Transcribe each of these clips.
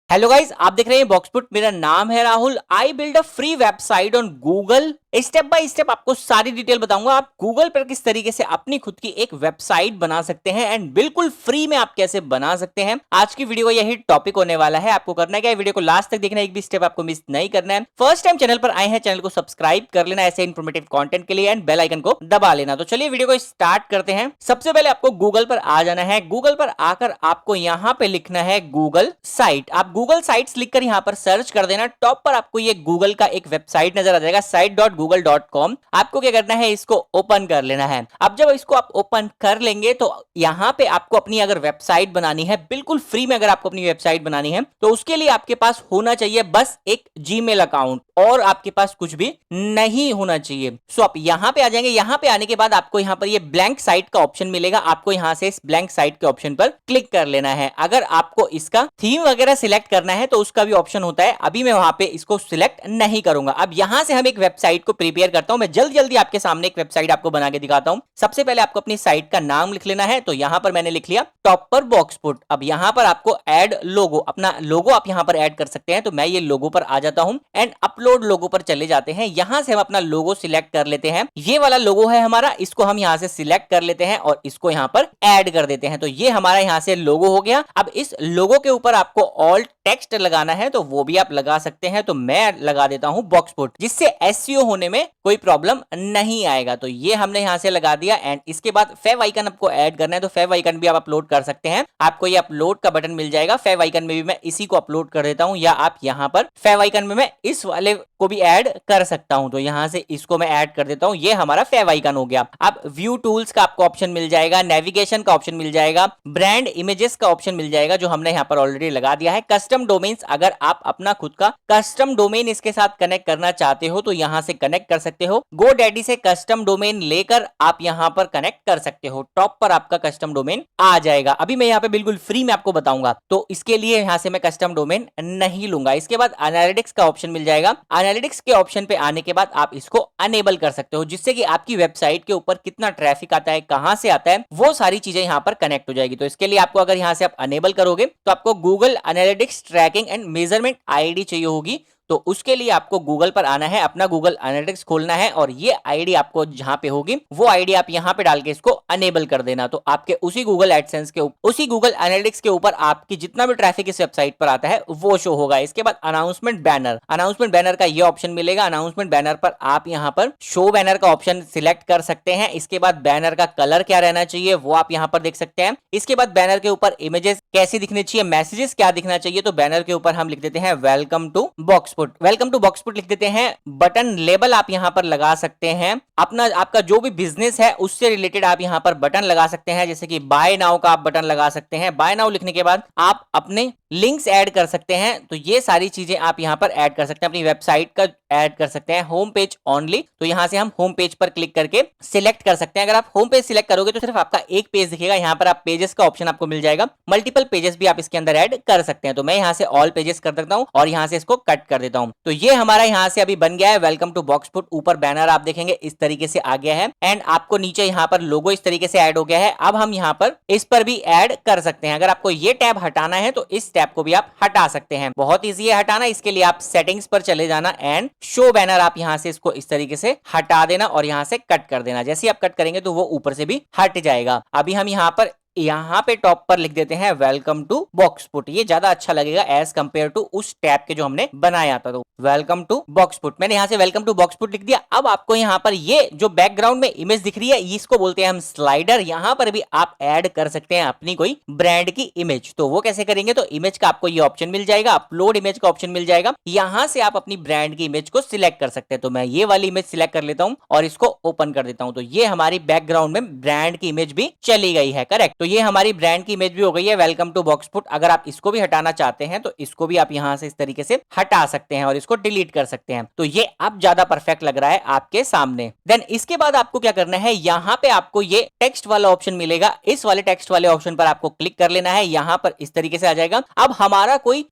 Hello guys, आप देख रहे हैं बॉक्सपुट। मेरा नाम है Rahul. I build a free website on Google. Step by step आपको सारी डिटेल बताऊंगा आप गूगल पर किस तरीके से अपनी खुद की एक वेबसाइट बना सकते हैं एंड बिल्कुल फ्री में आप कैसे बना सकते हैं। आज की वीडियो यही टॉपिक होने वाला है। आपको करना क्या है, वीडियो को लास्ट तक देखना है, एक भी स्टेप आपको मिस नहीं करना है। फर्स्ट टाइम चैनल पर आए हैं, चैनल को सब्सक्राइब कर लेना ऐसे इन्फॉर्मेटिव कंटेंट के लिए एंड बेल आइकन को दबा लेना। तो चलिए वीडियो को स्टार्ट करते हैं। सबसे पहले आपको गूगल पर आ जाना है। गूगल पर आकर आपको यहाँ पे लिखना है गूगल साइट। आप गूगल साइट्स लिखकर यहाँ पर सर्च कर देना। टॉप पर आपको ये गूगल का एक वेबसाइट नजर आ जाएगा, site.google.com। आपको क्या करना है, इसको ओपन कर लेना है। अब जब इसको आप ओपन कर लेंगे तो यहाँ पे आपको अपनी अगर वेबसाइट बनानी है बिल्कुल फ्री में, अगर आपको अपनी वेबसाइट बनानी है तो उसके लिए आपके पास होना चाहिए बस एक जीमेल अकाउंट और आपके पास कुछ भी नहीं होना चाहिए। सो आप यहाँ पे आ जाएंगे। यहाँ पे आने के बाद आपको यहाँ पर ये ब्लैंक साइट का ऑप्शन मिलेगा। आपको यहाँ से इस ब्लैंक साइट के ऑप्शन पर क्लिक कर लेना है। अगर आपको इसका थीम वगैरह सिलेक्ट करना है तो उसका भी ऑप्शन होता है। अभी मैं वहां पे इसको सिलेक्ट नहीं करूंगा। अब यहां से हम एक वेबसाइट को प्रिपेयर करता हूं। मैं जल्दी जल्दी आपके सामने एक वेबसाइट आपको बना के दिखाता हूं। सबसे पहले आपको अपनी साइट का नाम लिख लेना है। तो यहां पर मैंने लिख लिया टॉप पर बॉक्सपुट। अब यहां पर आपको ऐड लोगो, अपना लोगो आप यहां पर ऐड कर सकते हैं। तो मैं ये लोगो पर आ जाता हूं एंड अपलोड लोगो पर चले जाते हैं। यहां से हम अपना लोगो सिलेक्ट कर लेते हैं। ये वाला लोगो है हमारा, इसको हम यहां से सिलेक्ट कर लेते हैं और इसको यहां पर ऐड कर देते हैं। तो ये हमारा यहां से लोगो हो गया। अब इस लोगो के ऊपर आपको ऑल्ट टेक्स्ट लगाना है तो वो भी आप लगा सकते हैं। तो मैं लगा देता हूं बॉक्सपुट, जिससे एसईओ होने में कोई प्रॉब्लम नहीं आएगा। तो ये हमने यहां से लगा दिया एंड इसके बाद फेव आइकन आपको ऐड करना है। तो फेव आइकन भी आप अपलोड कर सकते हैं। आपको ये अपलोड का बटन मिल जाएगा। फेव आइकन में भी मैं इसी को अपलोड कर देता हूं, या आप यहां पर फेव आइकन में मैं इस वाले को भी ऐड कर सकता हूं। तो यहां से इसको मैं ऐड कर देता हूं। ये हमारा फेव आइकन हो गया। अब व्यू टूल्स का आपको ऑप्शन मिल जाएगा, नेविगेशन का ऑप्शन मिल जाएगा, ब्रांड इमेजेस का ऑप्शन मिल जाएगा जो हमने यहां पर ऑलरेडी लगा दिया है। कस्टम डोमेन्स, अगर आप अपना खुद का कस्टम डोमेन इसके साथ कनेक्ट करना चाहते हो तो यहां से कनेक्ट कर सकते हो। GoDaddy से कस्टम डोमेन लेकर आप यहां पर कनेक्ट कर सकते हो। टॉप पर आपका कस्टम डोमेन आ जाएगा। अभी मैं यहां पे बिल्कुल फ्री में आपको बताऊंगा, तो इसके लिए यहां से मैं कस्टम डोमेन नहीं लूंगा। इसके बाद एनालिटिक्स का ऑप्शन मिल जाएगा। एनालिटिक्स के ऑप्शन पे आने के बाद आप इसको अनेबल कर सकते हो, जिससे कि आपकी वेबसाइट के ऊपर कितना ट्रैफिक आता है, कहां से आता है, वो सारी चीजें यहां पर कनेक्ट हो जाएगी। तो इसके लिए आपको, अगर यहां से आप अनेबल करोगे तो आपको Google analytics tracking and measurement ID चाहिए होगी। तो उसके लिए आपको गूगल पर आना है, अपना गूगल एनालिटिक्स खोलना है और ये आईडी आपको जहां पे होगी वो आईडी आप यहां पे डाल के इसको अनेबल कर देना। तो आपके उसी गूगल एडसेंस के उसी गूगल एनालिटिक्स के ऊपर आपकी जितना भी ट्रैफिक इस वेबसाइट पर आता है वो शो होगा। इसके बाद अनाउंसमेंट बैनर, अनाउंसमेंट बैनर का ये ऑप्शन मिलेगा। अनाउंसमेंट बैनर पर आप यहां पर शो बैनर का ऑप्शन सिलेक्ट कर सकते हैं। इसके बाद बैनर का कलर क्या रहना चाहिए वो आप यहां पर देख सकते हैं। इसके बाद बैनर के ऊपर इमेजेस कैसी दिखनी चाहिए, मैसेजेस क्या दिखना चाहिए, तो बैनर के ऊपर हम लिख देते हैं वेलकम टू बॉक्सपुट। वेलकम टू बॉक्सपुट लिख देते हैं। बटन लेबल आप यहां पर लगा सकते हैं। अपना आपका जो भी बिजनेस है उससे रिलेटेड आप यहां पर बटन लगा सकते हैं, जैसे कि बाय नाउ का आप बटन लगा सकते हैं। बाय नाउ लिखने के बाद आप अपने लिंक्स ऐड कर सकते हैं। तो ये सारी चीजें आप यहां पर ऐड कर सकते हैं। अपनी वेबसाइट का ऐड कर सकते हैं। होम पेज ओनली, तो यहां से हम होम पेज पर क्लिक करके सिलेक्ट कर सकते हैं। अगर आप होम पेज सिलेक्ट करोगे तो सिर्फ आपका एक पेज दिखेगा। यहां पर आप पेजेस का ऑप्शन आपको मिल जाएगा। मल्टीपल पेजेस भी आप इसके अंदर ऐड कर सकते हैं। तो मैं यहां से ऑल पेजेस कर देता हूं और यहां से इसको कट कर देता हूं। तो ये हमारा यहां से अभी बन गया है वेलकम टू बॉक्सपुट। ऊपर बैनर आप देखेंगे इस तरीके से आ गया है एंड आपको नीचे यहां पर लोगो इस तरीके से ऐड हो गया है। अब हम यहां पर इस पर भी ऐड कर सकते हैं। अगर आपको ये टैब हटाना है तो इस टैब को भी आप हटा सकते हैं। बहुत ईजी है हटाना। इसके लिए आप सेटिंग्स पर चले जाना एंड शो बैनर, आप यहां से इसको इस तरीके से हटा देना और यहां से कट कर देना। जैसे ही आप कट करेंगे तो वो ऊपर से भी हट जाएगा। अभी हम यहां पे टॉप पर लिख देते हैं वेलकम टू बॉक्सपुट। ये ज्यादा अच्छा लगेगा एज कंपेयर टू उस टैब के जो हमने बनाया था। तो वेलकम टू बॉक्सपुट, मैंने यहां से वेलकम टू बॉक्सपुट लिख दिया। अब आपको यहां पर ये जो बैकग्राउंड में इमेज दिख रही है इसको बोलते हैं हम स्लाइडर। यहां पर भी आप ऐड कर सकते हैं अपनी कोई ब्रांड की इमेज। तो वो कैसे करेंगे, तो इमेज का आपको ये ऑप्शन मिल जाएगा, अपलोड इमेज का ऑप्शन मिल जाएगा। यहां से आप अपनी ब्रांड की इमेज को सिलेक्ट कर सकते हैं। तो मैं ये वाली इमेज सिलेक्ट कर लेता हूं और इसको ओपन कर देता हूं। तो ये हमारी बैकग्राउंड में ब्रांड की इमेज भी चली गई है। करेक्ट। तो ये हमारी ब्रांड की इमेज भी हो गई है वेलकम टू बॉक्सपुट। अगर आप इसको भी हटाना चाहते हैं तो इसको भी आप यहां से इस तरीके से हटा सकते हैं और इसको डिलीट कर सकते हैं। तो ये अब ज्यादा परफेक्ट लग रहा है आपके सामने। देन इसके बाद आपको क्या करना है, यहां पे आपको ये टेक्स्ट वाला ऑप्शन मिलेगा। इस वाले टेक्स्ट वाले ऑप्शन पर आपको क्लिक कर लेना है। यहां पर इस तरीके से आ जाएगा। अब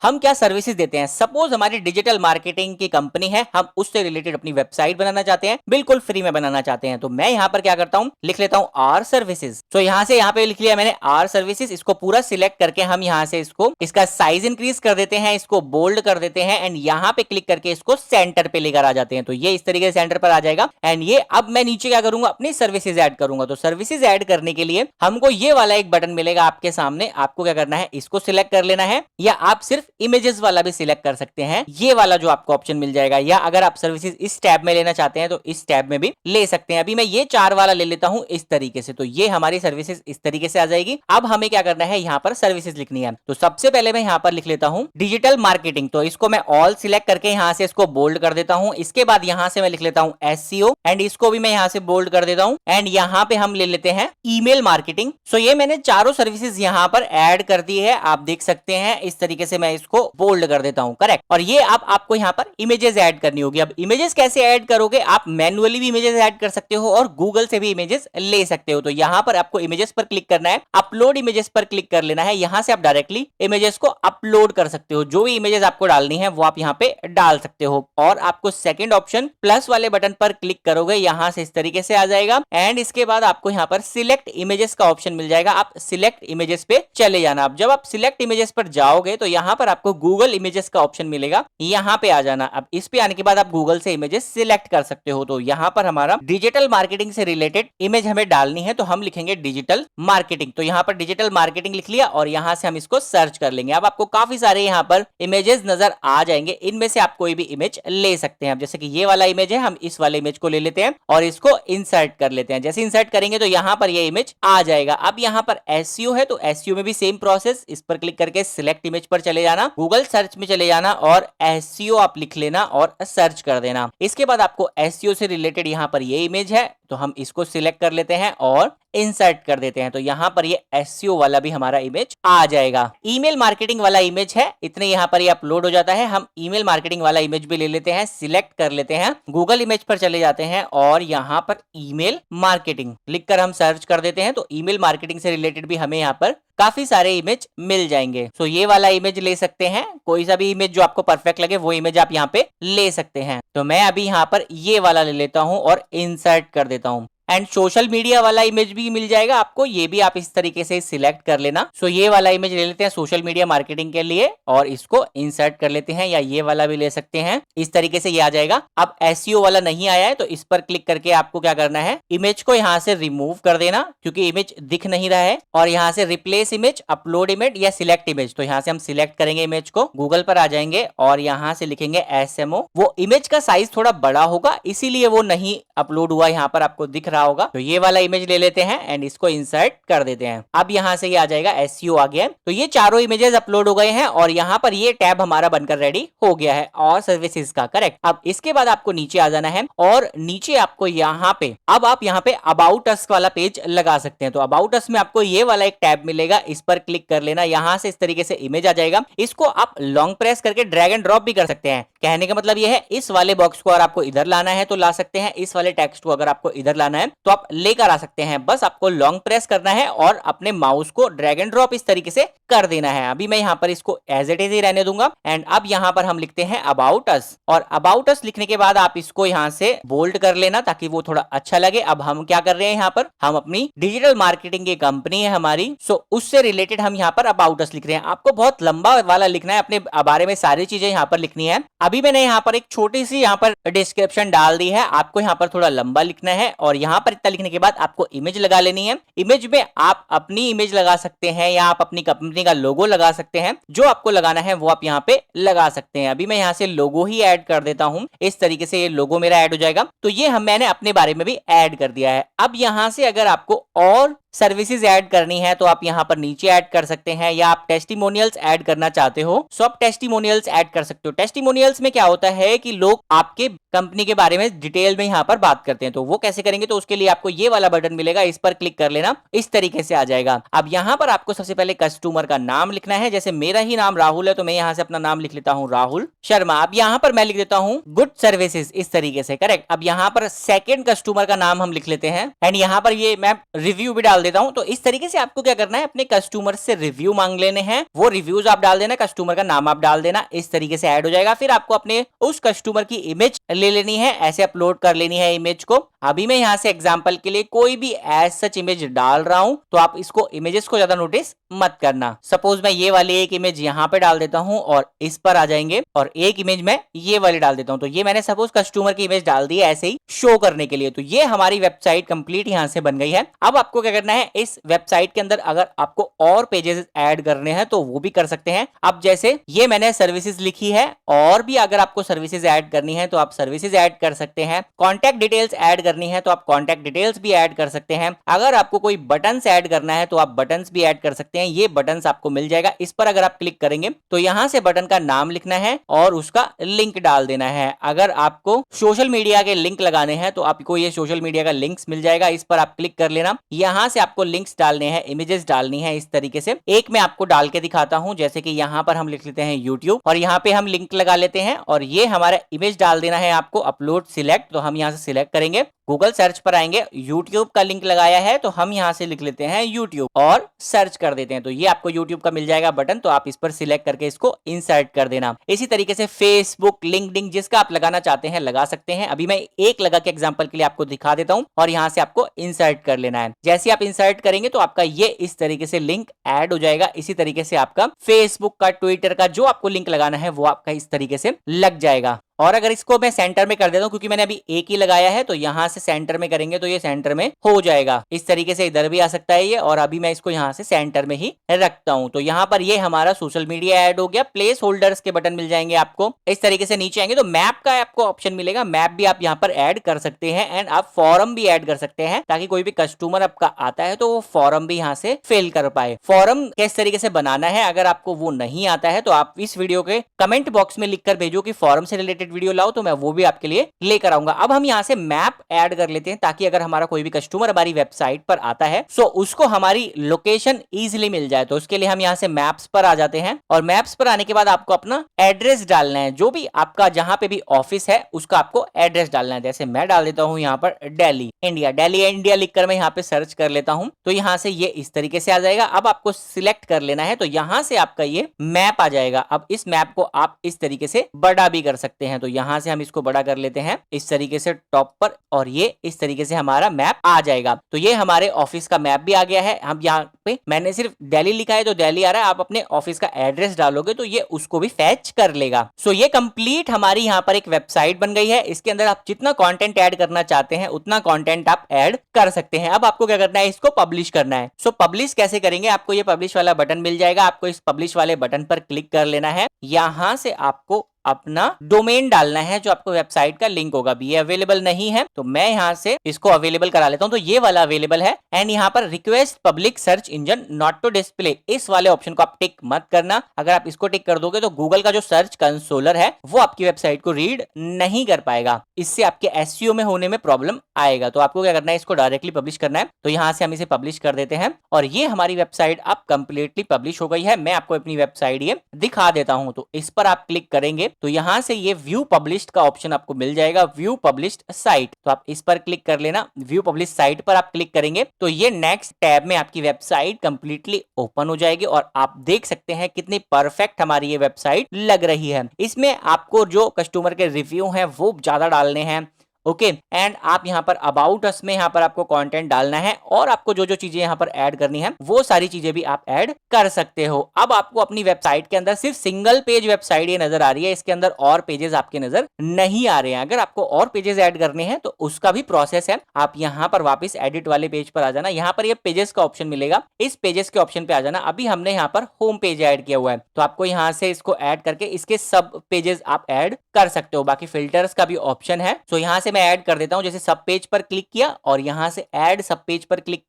हम क्या सर्विसेज देते हैं, सपोज हमारी डिजिटल मार्केटिंग की कंपनी है, हम उससे रिलेटेड अपनी वेबसाइट बनाना चाहते हैं, बिल्कुल फ्री में बनाना चाहते हैं। तो मैं यहां पर क्या करता हूं, लिख लेता हूं आर सर्विसेज। तो यहां पे लिख लिया मैंने मैंने आर सर्विसेज, इसको पूरा सिलेक्ट करके हम यहाँ से इसको इसका साइज इंक्रीज कर देते हैं, इसको बोल्ड कर देते हैं एंड यहाँ पे क्लिक करके इसको सेंटर पे लेकर आ जाते हैं। तो ये इस तरीके से सेंटर पर आ जाएगा एंड ये अब मैं नीचे क्या करूंगा, अपनी सर्विसेज ऐड करूंगा। तो सर्विसेज ऐड करने के लिए हमको ये वाला एक बटन मिलेगा आपके सामने, आपको क्या करना है, इसको सिलेक्ट कर लेना है, या आप सिर्फ इमेजेस वाला भी सिलेक्ट कर सकते हैं, ये वाला जो आपको ऑप्शन मिल जाएगा, या अगर आप सर्विसेज इस टैब में लेना चाहते हैं तो इस टैब में भी ले सकते हैं। अभी मैं ये 4 वाला ले लेता हूं इस तरीके से, तो ये हमारी सर्विसेज इस तरीके से आ जाएगी। अब हमें क्या करना है, यहाँ पर सर्विसेज लिखनी है। तो सबसे पहले मैं यहाँ पर लिख लेता हूं डिजिटल मार्केटिंग, तो इसको मैं ऑल सिलेक्ट करके यहाँ से इसको बोल्ड कर देता हूं। इसके बाद यहाँ से मैं लिख लेता हूं एसईओ एंड इसको भी मैं यहाँ से बोल्ड कर देता हूं एंड यहाँ पे हम ले लेते हैं ईमेल मार्केटिंग। सो ये मैंने चारों सर्विसेज यहाँ पर ऐड कर दी है, आप देख सकते हैं इस तरीके से मैं इसको बोल्ड कर देता हूं, करेक्ट। और ये अब आपको यहाँ पर इमेजेस ऐड करनी होगी। अब इमेजेस कैसे ऐड करोगे, आप मैन्युअली भी इमेजेस ऐड कर सकते हो और गूगल से भी इमेजेस ले सकते हो। तो यहाँ पर आपको इमेजेस पर क्लिक करना है, अपलोड इमेजेस पर क्लिक कर लेना है, यहाँ से आप डायरेक्टली इमेजेस को अपलोड कर सकते हो। जो भी इमेजेस आपको डालनी है वो आप यहाँ पे डाल सकते हो। और आपको सेकंड ऑप्शन प्लस वाले बटन पर क्लिक करोगे, यहाँ से इस तरीके से आ जाएगा एंड इसके बाद आपको यहाँ पर सिलेक्ट इमेजेस का ऑप्शन मिल जाएगा, आप सिलेक्ट इमेजेस पे चले जाना। अब जब आप सिलेक्ट इमेजेस पर जाओगे तो यहाँ पर आपको गूगल इमेजेस का ऑप्शन मिलेगा, यहाँ पे आ जाना। अब इस पे आने के बाद आप गूगल से इमेजेस सिलेक्ट कर सकते हो। तो यहाँ पर हमारा डिजिटल मार्केटिंग से रिलेटेड इमेज हमें डालनी है, तो हम लिखेंगे डिजिटल मार्केटिंग। तो यहाँ पर डिजिटल मार्केटिंग लिख लिया और यहाँ से हम इसको सर्च कर लेंगे। अब आपको काफी सारे यहाँ पर इमेजेस नजर आ जाएंगे, इनमें से आप कोई भी इमेज ले सकते हैं। अब जैसे कि ये वाला इमेज है, हम इस वाले इमेज को ले लेते हैं और इसको इंसर्ट कर लेते हैं। जैसे इंसर्ट करेंगे तो यहाँ पर ये इमेज आ जाएगा। अब यहाँ पर एसईओ है, तो एसईओ में भी सेम प्रोसेस, इस पर क्लिक करके सिलेक्ट इमेज पर चले जाना, गूगल सर्च में चले जाना और एसईओ आप लिख लेना और सर्च कर देना। इसके बाद आपको एसईओ से रिलेटेड यहाँ पर ये इमेज है, तो हम इसको सिलेक्ट कर लेते हैं और इंसर्ट कर देते हैं। तो यहाँ पर ये एसईओ वाला भी हमारा इमेज आ जाएगा। ईमेल मार्केटिंग वाला इमेज है, इतने यहाँ पर ये अपलोड हो जाता है। हम ईमेल मार्केटिंग वाला इमेज भी ले लेते हैं, सिलेक्ट कर लेते हैं, गूगल इमेज पर चले जाते हैं और यहाँ पर ईमेल मार्केटिंग लिखकर हम सर्च कर देते हैं। तो ईमेल मार्केटिंग से रिलेटेड भी हमें यहाँ पर काफी सारे इमेज मिल जाएंगे। सो ये वाला इमेज ले सकते हैं, कोई सा भी इमेज जो आपको परफेक्ट लगे वो इमेज आप यहाँ पे ले सकते हैं। तो मैं अभी यहाँ पर ये वाला ले लेता हूँ और इंसर्ट कर देता हूँ। एंड सोशल मीडिया वाला इमेज भी मिल जाएगा आपको, ये भी आप इस तरीके से सिलेक्ट कर लेना। सो ये वाला इमेज ले लेते हैं सोशल मीडिया मार्केटिंग के लिए और इसको इंसर्ट कर लेते हैं, या ये वाला भी ले सकते हैं, इस तरीके से ये आ जाएगा। अब एसईओ वाला नहीं आया है तो इस पर क्लिक करके आपको क्या करना है, इमेज को यहाँ से रिमूव कर देना क्योंकि इमेज दिख नहीं रहा है, और यहाँ से रिप्लेस इमेज, अपलोड इमेज या सिलेक्ट इमेज। तो यहाँ से हम सिलेक्ट करेंगे इमेज को, गूगल पर आ जाएंगे और यहाँ से लिखेंगे एसएमओ। वो इमेज का साइज थोड़ा बड़ा होगा इसीलिए वो नहीं अपलोड हुआ, यहाँ पर आपको दिख रहा होगा। तो ये वाला इमेज ले लेते हैं एंड इसको इंसर्ट कर देते हैं। अब यहाँ से ये आ जाएगा एसईओ आ गया। तो ये चारों इमेजेस अपलोड हो गए हैं और यहाँ पर ये टैब हमारा बनकर रेडी हो गया है और सर्विसेज का, करेक्ट। अब इसके बाद आपको नीचे आ जाना है और नीचे आपको यहाँ पे अब आप यहाँ पे अबाउट अस वाला पेज लगा सकते हैं। तो अबाउट अस में आपको ये वाला एक टैब मिलेगा, इस पर क्लिक कर लेना, यहाँ से इस तरीके से इमेज आ जाएगा। इसको आप लॉन्ग प्रेस करके ड्रैग एंड ड्रॉप भी कर सकते हैं। कहने का मतलब ये है, इस वाले बॉक्स को अगर आपको इधर लाना है तो ला सकते हैं, इस वाले टेक्स्ट को अगर आपको इधर लाना है तो आप लेकर आ सकते हैं। बस आपको लॉन्ग प्रेस करना है और अपने माउस को ड्रैग एंड ड्रॉप इस तरीके से कर देना है। अभी मैं यहाँ पर इसको एज इट इज ही रहने दूंगा एंड अब यहाँ पर हम लिखते हैं अबाउट अस, और अबाउट अस लिखने के बाद आप इसको यहाँ से बोल्ड कर लेना ताकि वो थोड़ा अच्छा लगे। अब हम क्या कर रहे हैं, यहाँ पर हम अपनी डिजिटल मार्केटिंग की कंपनी है हमारी, सो उससे रिलेटेड हम यहाँ पर अबाउट अस लिख रहे हैं। आपको बहुत लंबा वाला लिखना है, अपने बारे में सारी चीजें यहाँ पर लिखनी है। अभी मैंने यहाँ पर एक छोटी सी यहाँ पर डिस्क्रिप्शन डाल दी है, आपको यहाँ पर थोड़ा लंबा लिखना है और यहाँ पर इतना लिखने के बाद आपको इमेज लगा लेनी है। इमेज में आप अपनी इमेज लगा सकते हैं या आप अपनी कंपनी का लोगो लगा सकते हैं, जो आपको लगाना है वो आप यहाँ पे लगा सकते हैं। अभी मैं यहाँ से लोगो ही ऐड कर देता हूँ, इस तरीके से ये लोगो मेरा ऐड हो जाएगा। तो ये मैंने अपने बारे में भी ऐड कर दिया है। अब यहाँ से अगर आपको और सर्विसेज ऐड करनी है तो आप यहाँ पर नीचे ऐड कर सकते हैं, या आप टेस्टिमोनियल्स ऐड करना चाहते हो सो आप टेस्टिमोनियल्स ऐड कर सकते हो। टेस्टिमोनियल्स में क्या होता है कि लोग आपके कंपनी के बारे में डिटेल में यहाँ पर बात करते हैं, तो वो कैसे करेंगे, तो उसके लिए आपको ये वाला बटन मिलेगा, इस पर क्लिक कर लेना, इस तरीके से आ जाएगा। अब यहाँ पर आपको सबसे पहले कस्टमर का नाम लिखना है। जैसे मेरा ही नाम राहुल है तो मैं यहाँ से अपना नाम लिख लेता हूँ राहुल शर्मा। अब यहाँ पर मैं लिख देता हूँ गुड सर्विसेज, इस तरीके से, करेक्ट। अब यहाँ पर सेकेंड कस्टमर का नाम हम लिख लेते हैं एंड यहाँ पर ये मैं रिव्यू भी डाल देता हूं। तो इस तरीके से आपको क्या करना है, अपने कस्टमर से रिव्यू मांग लेने हैं, वो रिव्यूज आप डाल देना, कस्टमर का नाम आप डाल देना, इस तरीके से ऐड हो जाएगा। फिर आपको अपने उस कस्टमर की इमेज ले लेनी है, ऐसे अपलोड कर लेनी है इमेज को। अभी मैं यहाँ से एग्जांपल के लिए कोई भी एज सच इमेज डाल रहा हूं, तो आप इसको इमेजेस को ज्यादा नोटिस मत करना। सपोज मैं ये वाली एक इमेज यहाँ पे डाल देता हूं और इस पर आ जाएंगे, और एक इमेज मैं ये वाली डाल देता हूं। तो ये मैंने सपोज कस्टमर की इमेज डाल दी है ऐसे ही शो करने के लिए। तो ये हमारी वेबसाइट कंप्लीट यहाँ से बन गई है। अब आपको क्या करना है, इस वेबसाइट के अंदर अगर आपको और पेजेस ऐड करने हैं तो वो भी कर सकते हैं। अब जैसे ये मैंने सर्विसेज लिखी है, और भी अगर आपको सर्विसेज ऐड करनी है तो आप सर्विसेज ऐड कर सकते हैं। कॉन्टैक्ट डिटेल्स ऐड करनी है तो आप कॉन्टैक्ट डिटेल्स भी ऐड कर सकते हैं। अगर आपको कोई बटन्स ऐड करना है तो आप बटन्स भी ऐड कर सकते हैं। ये बटन्स आपको मिल जाएगा, इस पर अगर आप क्लिक करेंगे तो यहां से बटन का नाम लिखना है और उसका लिंक डाल देना है। अगर आपको सोशल मीडिया के लिंक लगाने हैं तो आपको ये सोशल मीडिया का लिंक्स मिल जाएगा, इस पर आप क्लिक कर लेना। यहां से आपको लिंक्स डालने हैं, इमेजेस डालनी है इस तरीके से। एक मैं आपको डाल के दिखाता हूं, जैसे कि यहां पर हम लिख लेते हैं यूट्यूब और यहां पे हम लिंक लगा लेते हैं, और ये हमारा इमेज डाल देना है आपको, अपलोड सिलेक्ट। तो हम यहां से सिलेक्ट करेंगे, गूगल सर्च पर आएंगे, यूट्यूब का लिंक लगाया है तो हम यहां से लिख लेते हैं यूट्यूब और सर्च कर देते हैं। तो ये आपको यूट्यूब का मिल जाएगा बटन, तो आप इस पर सिलेक्ट करके इसको इंसर्ट कर देना। इसी तरीके से फेसबुक, लिंक्डइन, जिसका आप लगाना चाहते हैं लगा सकते हैं। अभी मैं एक लगा के एग्जांपल के लिए आपको दिखा देता हूं, और यहां से आपको इंसर्ट कर लेना है। जैसे आप इंसर्ट करेंगे तो आपका ये इस तरीके से लिंक ऐड हो जाएगा। इसी तरीके से आपका फेसबुक का, ट्विटर का जो आपको लिंक लगाना है वो आपका इस तरीके से लग जाएगा। और अगर इसको मैं सेंटर में कर देता हूं, क्योंकि मैंने अभी एक ही लगाया है, तो यहां से सेंटर में करेंगे तो ये सेंटर में हो जाएगा। इस तरीके से इधर भी आ सकता है ये, और अभी मैं इसको यहां से सेंटर में ही रखता हूं। तो यहां पर ये हमारा सोशल मीडिया ऐड हो गया। प्लेस होल्डर्स के बटन मिल जाएंगे आपको। इस तरीके से नीचे आएंगे तो मैप का आपको ऑप्शन मिलेगा, मैप भी आप यहां पर ऐड कर सकते हैं। एंड आप फॉरम भी ऐड कर सकते हैं, ताकि कोई भी कस्टमर आपका आता है तो वो फॉरम भी यहां से फिल कर पाए। फॉरम किस तरीके से बनाना है अगर आपको वो नहीं आता है तो आप इस वीडियो के कमेंट बॉक्स में लिखकर भेजो कि फॉरम से रिलेटेड वीडियो लाओ, तो मैं वो भी आपके लिए लेकर आऊंगा। अब हम यहां से मैप ऐड कर लेते हैं, ताकि अगर हमारा कोई भी कस्टमर हमारी वेबसाइट पर आता है तो उसको हमारी लोकेशन इजीली मिल जाए। तो उसके लिए हम यहां से मैप्स पर आ जाते हैं, और मैप्स पर आने के बाद आपको अपना एड्रेस डालना है। जो भी आपका जहां पे भी ऑफिस है उसका आपको एड्रेस डालना है। जैसे मैं डाल देता हूं यहां पर दिल्ली इंडिया, दिल्ली इंडिया लिखकर मैं यहां पे सर्च कर लेता हूं, तो यहां से ये इस तरीके से आ जाएगा। अब आपको सिलेक्ट कर लेना है, तो यहां से आपका ये मैप आ जाएगा। अब इस मैप को आप इस तरीके से बड़ा भी कर सकते हैं। तो यहां से हम इसको बड़ा कर लेते हैं इस तरीके से टॉप पर, और ये इस तरीके से हमारा मैप आ जाएगा। तो ये हमारे ऑफिस का मैप भी आ गया है। हम यहाँ पे मैंने सिर्फ दिल्ली लिखा है तो दिल्ली आ रहा है। आप अपने ऑफिस का एड्रेस डालोगे तो ये उसको भी फैच कर लेगा। सो ये कंप्लीट हमारी यहाँ पर एक वेबसाइट बन गई है। इसके अंदर आप जितना कंटेंट ऐड करना चाहते हैं उतना कंटेंट आप ऐड कर सकते हैं। अब आपको क्या करना है, इसको पब्लिश करना है। सो पब्लिश कैसे करेंगे, आपको ये पब्लिश वाला बटन मिल जाएगा। आपको इस पब्लिश वाले बटन पर क्लिक कर लेना है। यहां से आपको अपना डोमेन डालना है, जो आपको वेबसाइट का लिंक होगा। भी अवेलेबल नहीं है तो मैं यहां से इसको अवेलेबल करा लेता हूं। तो ये वाला अवेलेबल है। एंड यहां पर request public search engine not to display, इस वाले ऑप्शन को आप टिक मत करना। अगर आप इसको टिक कर दोगे तो गूगल का जो सर्च कंसोलर है वो आपकी वेबसाइट को रीड नहीं कर पाएगा। इससे आपके एसईओ में होने में प्रॉब्लम आएगा। तो आपको क्या करना है, इसको डायरेक्टली पब्लिश करना है। तो यहां से हम इसे पब्लिश कर देते हैं, और ये हमारी वेबसाइट अब कंप्लीटली पब्लिश हो गई है। मैं आपको अपनी वेबसाइट ये दिखा देता हूं। तो इस पर आप क्लिक करेंगे तो यहां से ये व्यू पब्लिश्ड का ऑप्शन आपको मिल जाएगा, व्यू पब्लिश्ड साइट। तो आप इस पर क्लिक कर लेना। व्यू पब्लिश साइट पर आप क्लिक करेंगे तो ये नेक्स्ट टैब में आपकी वेबसाइट कंप्लीटली ओपन हो जाएगी, और आप देख सकते हैं कितनी परफेक्ट हमारी ये वेबसाइट लग रही है। इसमें आपको जो कस्टमर के रिव्यू हैं वो ज्यादा डालने हैं। ओके, एंड आप यहाँ पर अबाउट अस में यहाँ पर आपको कंटेंट डालना है, और आपको जो जो चीजें यहाँ पर ऐड करनी है वो सारी चीजें भी आप ऐड कर सकते हो। अब आपको अपनी वेबसाइट के अंदर सिर्फ सिंगल पेज वेबसाइट ये नजर आ रही है, इसके अंदर और पेजेस आपके नजर नहीं आ रहे हैं। अगर आपको और पेजेस ऐड करने हैं तो उसका भी प्रोसेस है। आप यहाँ पर वापस एडिट वाले पेज पर आ जाना, यहाँ पर ये पेजेस का ऑप्शन मिलेगा, इस पेजेस के ऑप्शन पे आ जाना। अभी हमने यहाँ पर होम पेज ऐड किया हुआ है, तो आपको यहाँ से इसको ऐड करके इसके सब पेजेस आप ऐड कर सकते हो। बाकी फिल्टर्स का भी ऑप्शन है, तो यहाँ से मैं ऐड कर देता हूं। जैसे सब पेज पर क्लिक किया और यहां से ऐड सब पेज पर क्लिक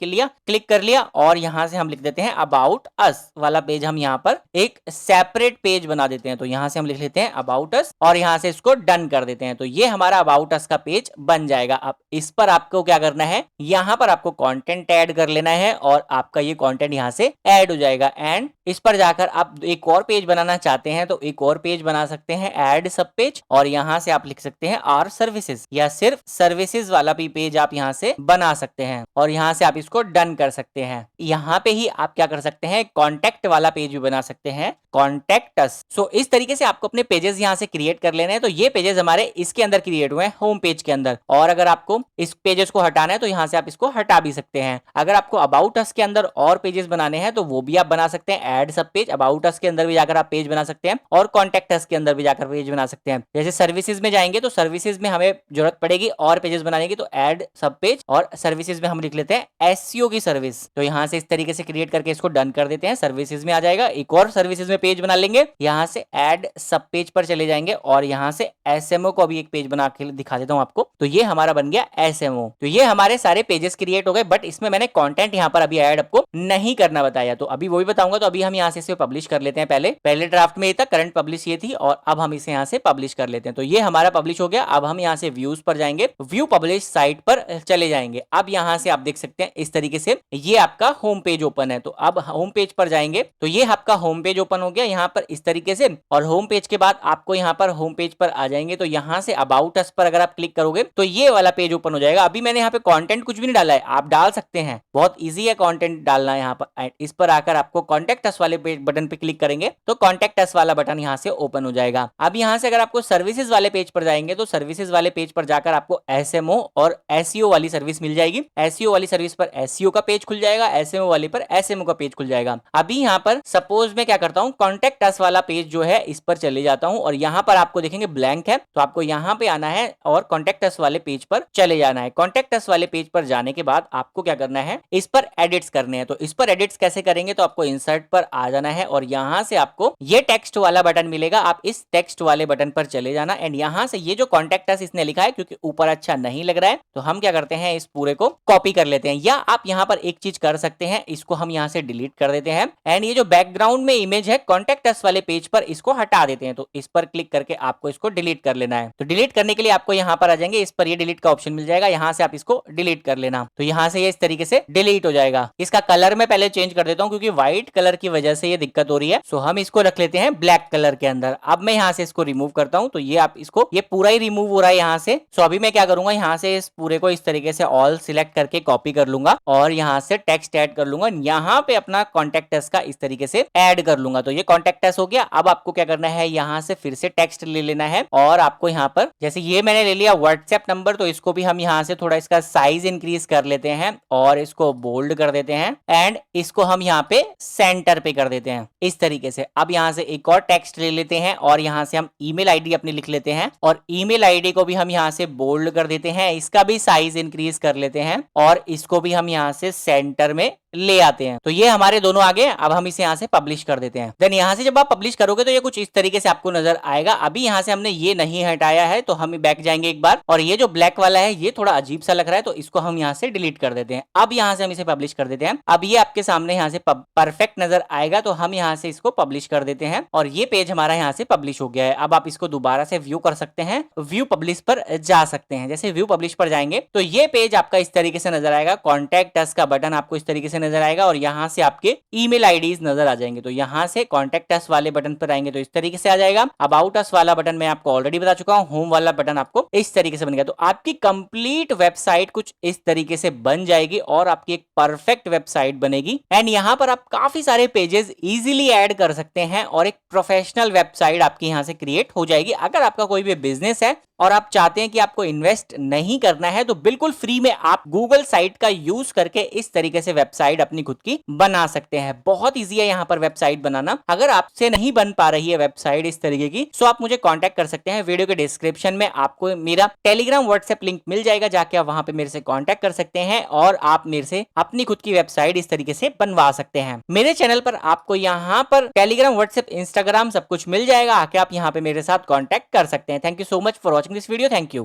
कर लिया, और यहां से हम लिख देते हैं अबाउट अस वाला पेज। हम यहां पर एक सेपरेट पेज बना देते हैं। तो यहां से हम लिख लेते हैं अबाउट अस, और यहां से इसको डन कर देते हैं। तो ये हमारा अबाउट अस का पेज बन जाएगा। अब इस पर आपको क्या करना है, यहां पर आपको कंटेंट ऐड कर लेना है, और आपका ये कंटेंट यहां से ऐड हो जाएगा। एंड इस पर जाकर आप एक और पेज बनाना चाहते हैं तो एक और पेज बना सकते हैं, ऐड सब पेज, और यहां से आप लिख सकते हैं आर सर्विसेज या सिर्फ सर्विसेज वाला भी पेज आप यहाँ से बना सकते हैं और यहाँ से आप इसको डन कर सकते हैं। यहाँ पे ही आप क्या कर सकते हैं, कॉन्टेक्ट वाला पेज भी बना सकते हैं, कॉन्टेक्ट अस। सो इस तरीके से आपको अपने पेजेस यहाँ से क्रिएट कर लेने हैं। तो ये पेजेस हमारे इसके अंदर क्रिएट हुए हैं, होम पेज के अंदर। और अगर आपको इस पेजेस को हटाना है तो यहाँ से आप इसको हटा भी सकते हैं। अगर आपको अबाउट अस के अंदर और पेजेस बनाने हैं तो वो भी आप बना सकते हैं। ऐड सब पेज, अबाउट अस के अंदर भी जाकर आप पेज बना सकते हैं और कॉन्टेक्ट अस के अंदर भी जाकर पेज बना सकते हैं। जैसे सर्विसेज में जाएंगे तो सर्विसेज में हमें जरूरत पड़ेगी और पेजेस बनाने की, तो ऐड सब पेज, और सर्विसेज में हम लिख लेते हैं एसईओ की सर्विस। तो यहाँ से इस तरीके से क्रिएट करके इसको डन कर देते हैं। सर्विसेज में आ जाएगा, एक और सर्विसेज में पेज बना लेंगे, यहाँ से ऐड सब पेज पर चले जाएंगे और यहाँ से एसएमओ को अभी एक पेज बना के दिखा देता हूँ आपको। तो ये हमारा बन गया एसएमओ। तो ये हमारे सारे पेजेस क्रिएट हो गए, बट इसमें मैंने कंटेंट यहाँ पर अभी ऐड आपको नहीं करना बताया, तो अभी वो भी बताऊंगा। तो अभी हम यहाँ से इसे पब्लिश कर लेते हैं। पहले ड्राफ्ट में ये था, करंट पब्लिश ये थी, और अब हम इसे यहाँ से पब्लिश कर लेते हैं। तो ये हमारा पब्लिश हो गया। अब हम यहाँ से व्यूज पर जाएंगे, व्यू पब्लिश साइट पर चले जाएंगे। अब यहाँ से आप देख सकते हैं इस तरीके से ये आपका होम पेज ओपन है। तो अब होम पेज पर जाएंगे तो ये आपका होम पेज ओपन हो गया यहाँ पर इस तरीके से। और होम पेज के बाद आपको यहाँ पर होम पेज पर आ जाएंगे तो यहाँ से अबाउट अस पर अगर आप क्लिक करोगे तो ये वाला पेज ओपन हो जाएगा। अभी मैंने यहाँ पे कंटेंट कुछ भी नहीं डाला है, आप डाल सकते हैं, बहुत इजी है कंटेंट डालना। यहाँ पर इस पर आकर आपको कॉन्टेक्ट अस वाले बटन पे क्लिक करेंगे तो कॉन्टेक्ट अस वाला बटन यहाँ से ओपन हो जाएगा। अब यहाँ से अगर आपको सर्विसेज वाले पेज पर जाएंगे तो सर्विसेज वाले पेज पर जाकर आपको एसएमओ और एसईओ वाली सर्विस मिल जाएगी। एसईओ वाली सर्विस पर एसईओ का पेज खुल जाएगा, एसएमओ वाली पर एसएमओ का पेज खुल जाएगा। अभी यहाँ पर सपोज मैं क्या करता हूँ, कॉन्टेक्ट अस वाला पेज जो है इस पर चले जाता हूँ और यहाँ पर आपको देखेंगे ब्लैंक है, तो आपको यहाँ पे आना है और कॉन्टेक्ट अस वाले पेज पर चले जाना है। कॉन्टेक्ट अस वाले पेज पर जाने के बाद आपको क्या करना है, इस पर एडिट्स करने हैं। तो इस पर एडिट्स कैसे करेंगे, तो आपको इंसर्ट पर आ जाना है और यहाँ से आपको ये टेक्स्ट वाला बटन मिलेगा, आप इस टेक्स्ट वाले बटन पर चले जाना। एंड यहाँ से ये जो कॉन्टेक्ट अस इसने लिखा है, क्योंकि ऊपर अच्छा नहीं लग रहा है, तो हम क्या करते हैं, इस पूरे को कॉपी कर लेते हैं। या आप यहाँ पर एक चीज कर सकते हैं, इसको हम यहाँ से डिलीट कर देते हैं एंड ये जो बैकग्राउंड में इमेज है कॉन्टेक्ट अस वाले पेज पर, इसको हटा देते हैं। तो इस पर क्लिक करके आपको इसको डिलीट कर लेना है। तो डिलीट करने के लिए आपको यहाँ पर आ जाएंगे, इस पर ये डिलीट का ऑप्शन मिल जाएगा, यहाँ से आप इसको डिलीट कर लेना। तो यहाँ से ये इस तरीके से डिलीट हो जाएगा। इसका कलर मैं पहले चेंज कर देता हूँ क्योंकि व्हाइट कलर की वजह से ये दिक्कत हो रही है। सो हम इसको रख लेते हैं ब्लैक कलर के अंदर। अब मैं यहाँ से इसको रिमूव करता हूँ, तो ये आप इसको, ये पूरा ही रिमूव हो रहा है यहाँ से। सो अभी मैं क्या करूंगा, यहाँ से इस पूरे को इस तरीके से ऑल सिलेक्ट करके कॉपी कर लूंगा और यहाँ से टेक्स्ट ऐड कर लूंगा। यहाँ पे अपना कॉन्टेक्ट अस का इस तरीके से ऐड कर लूंगा। तो ये कॉन्टेक्ट अस हो गया। अब आपको क्या करना है, यहाँ से फिर से टेक्स्ट ले लेना है और आपको यहाँ पर, जैसे ये मैंने ले लिया व्हाट्सएप नंबर, तो इसको भी हम यहाँ से थोड़ा इसका साइज इंक्रीज कर लेते हैं और इसको बोल्ड कर देते हैं एंड इसको हम यहाँ पे सेंटर पे कर देते हैं इस तरीके से। अब यहाँ से एक और टेक्स्ट ले लेते हैं और यहाँ से हम ईमेल आईडी अपनी लिख लेते हैं और ईमेल आईडी को भी हम यहाँ से बोल्ड कर देते हैं, इसका भी साइज इंक्रीज कर लेते हैं और इसको भी हम यहाँ से सेंटर में ले आते हैं। तो ये हमारे दोनों आ गए। अब हम इसे यहाँ से पब्लिश कर देते हैं। देन यहाँ से जब आप पब्लिश करोगे तो ये कुछ इस तरीके से आपको नजर आएगा। अभी यहाँ से हमने ये नहीं हटाया है तो हम बैक जाएंगे एक बार, और ये जो ब्लैक वाला है ये थोड़ा अजीब सा लग रहा है, तो इसको हम यहाँ से डिलीट कर देते हैं। अब यहाँ से हम इसे पब्लिश कर देते हैं। अब ये आपके सामने यहाँ से परफेक्ट नजर आएगा, तो हम यहाँ से इसको पब्लिश कर देते हैं और ये पेज हमारा यहाँ से पब्लिश हो गया है। अब आप इसको दोबारा से व्यू कर सकते हैं, व्यू पब्लिश पर जा सकते हैं। जैसे व्यू पब्लिश पर जाएंगे तो ये पेज आपका इस तरीके से नजर आएगा, कॉन्टेक्ट अस का बटन आपको इस तरीके से नजर आएगा और यहाँ से आपके ईमेल आईडीज नजर आ जाएंगे। तो यहाँ से कॉन्टेक्ट अस वाले बटन पर आएंगे तो इस तरीके से आ जाएगा। अबाउट अस वाला बटन मैं आपको ऑलरेडी बता चुका हूँ, होम वाला बटन आपको इस तरीके से बन गया। तो आपकी कंप्लीट वेबसाइट कुछ इस तरीके से बन जाएगी और आपकी एक परफेक्ट वेबसाइट बनेगी। एंड यहाँ पर आप काफी सारे पेजेस इजीली ऐड कर सकते हैं और एक प्रोफेशनल वेबसाइट आपकी यहाँ से क्रिएट हो जाएगी। अगर आपका कोई भी बिजनेस है और आप चाहते हैं कि आपको इन्वेस्ट नहीं करना है तो बिल्कुल फ्री में आप गूगल साइट का यूज करके इस तरीके से वेबसाइट अपनी खुद की बना सकते हैं। बहुत इजी है यहाँ पर वेबसाइट बनाना। अगर आपसे नहीं बन पा रही है वेबसाइट इस तरीके की, तो आप मुझे कांटेक्ट कर सकते हैं। वीडियो के डिस्क्रिप्शन में आपको मेरा टेलीग्राम व्हाट्सएप लिंक मिल जाएगा, जाके आप वहां पे मेरे से कांटेक्ट कर सकते हैं और आप मेरे से अपनी खुद की वेबसाइट इस तरीके से बनवा सकते हैं। मेरे चैनल पर आपको यहाँ पर टेलीग्राम व्हाट्सएप इंस्टाग्राम सब कुछ मिल जाएगा, आके आप यहाँ पे मेरे साथ कांटेक्ट कर सकते हैं। Thank you so much for watching this video. Thank you.